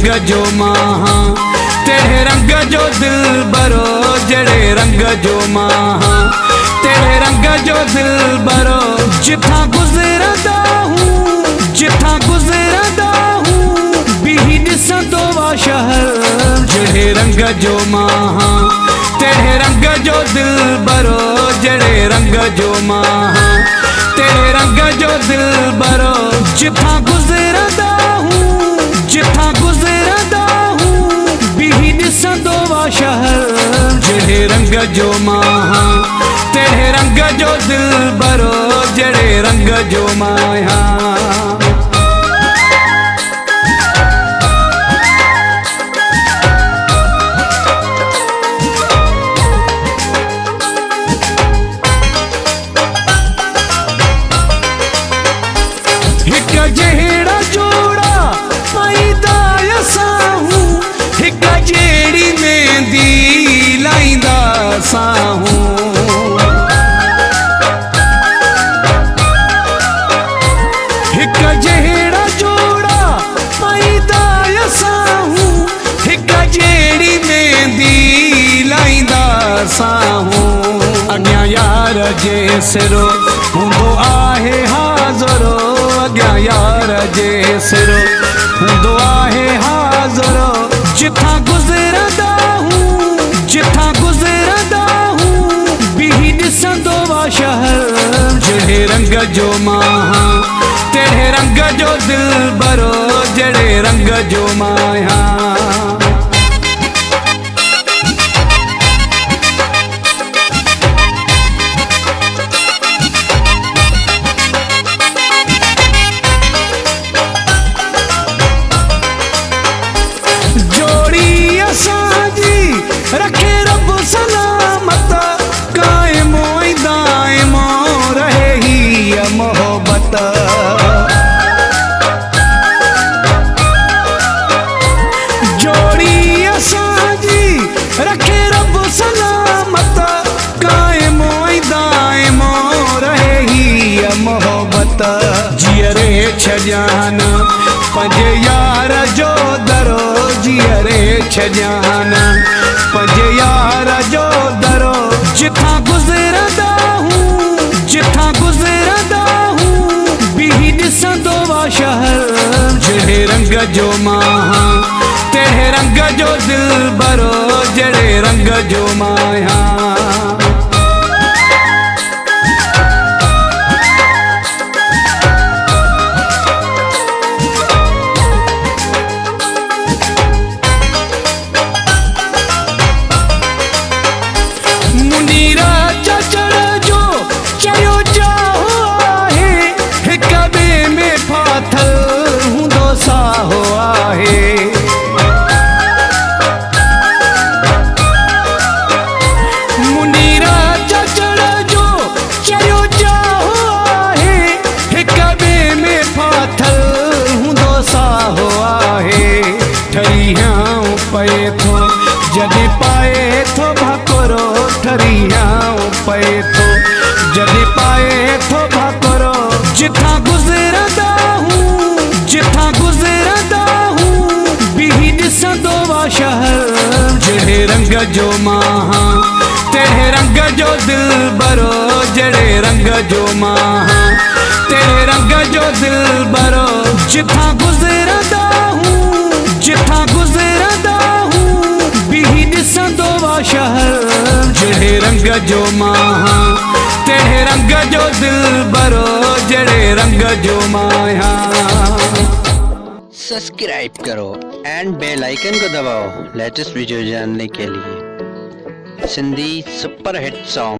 जो माहा तेरे रंग जो दिल बरो जड़े रंग जो माहा तेरे रंग जो दिल बरो जिथा गुजरदा हूँ जिथा गुजरदा हूँ बीही ॾिसंदो वा शहर जड़े रंग जो माहा तेरे रंग जो दिल बरो जड़े रंग जो माहा तेरे रंग जो दिल बरो जिथा गुजरदा हूँ जिथा गुजरदा हूँ बीही ॾिसंदो वा शहर जड़े रंग जो माहा तेरे रंग जो दिल बरो जड़े रंग जो माया हिक जहिड़ा जोड़ा पाईंदा असां हूं हिक जहिड़ी मेहंदी लाईंदा असां हूं हिक जहिड़ा जोड़ा पाईंदा असां हूं हिक जहिड़ी मेहंदी लाईंदा असां हूं अॻियां यार जे सिरो हूंदो आहे हाज़रो अॻियां यार जे सिरो हूंदो आहे हाज़रो जिथा गुज़रंदा हूँ जिथा गुज़रंदा हूँ बीही ॾिसंदो वा शहर जड़े रंग जो माहा तेरे रंग जो दिल बरो जड़े रंग जो माया रखे रब सलामत कायमो दायमो रहे ही मोहब्बत जोड़ी असांजी रखे रब सलामत कायमो दायमो रहे ही मोहब्बत जियरे छजान पंज यार जो दरो जियरे छजान पंज यार जो दरो जिथा गुजरंदा हूँ जिथा गुजरंदा हूँ बीही ॾिसंदो वा शहर जड़े रंग जो माहा तेरे रंग जो दिल बरो जड़े रंग जो माया जॾहिं पाए थो भाकुरो ठरियाऊं पए थो जॾहिं पाए थो भाकुरो जिथा गुज़रंदा हूँ जिथा गुज़रंदा हूँ बीही ॾिसंदो वा शहर जड़े रंग जो माहा तेरे रंग जो दिल बरो जड़े रंग जो माहा तेरे रंग जो दिल बरो जिथा गुज़रंदा हूँ जिथा गुज़रंदा हूँ बीही ॾिसंदो वा शहर जड़े रंग जो माहा तेरे रंग जो दिल बरो जड़े रंग जो माया सब्सक्राइब करो एंड बेल आइकन को दबाओ लेटेस्ट वीडियो जानने के लिए। Sindhi super hit song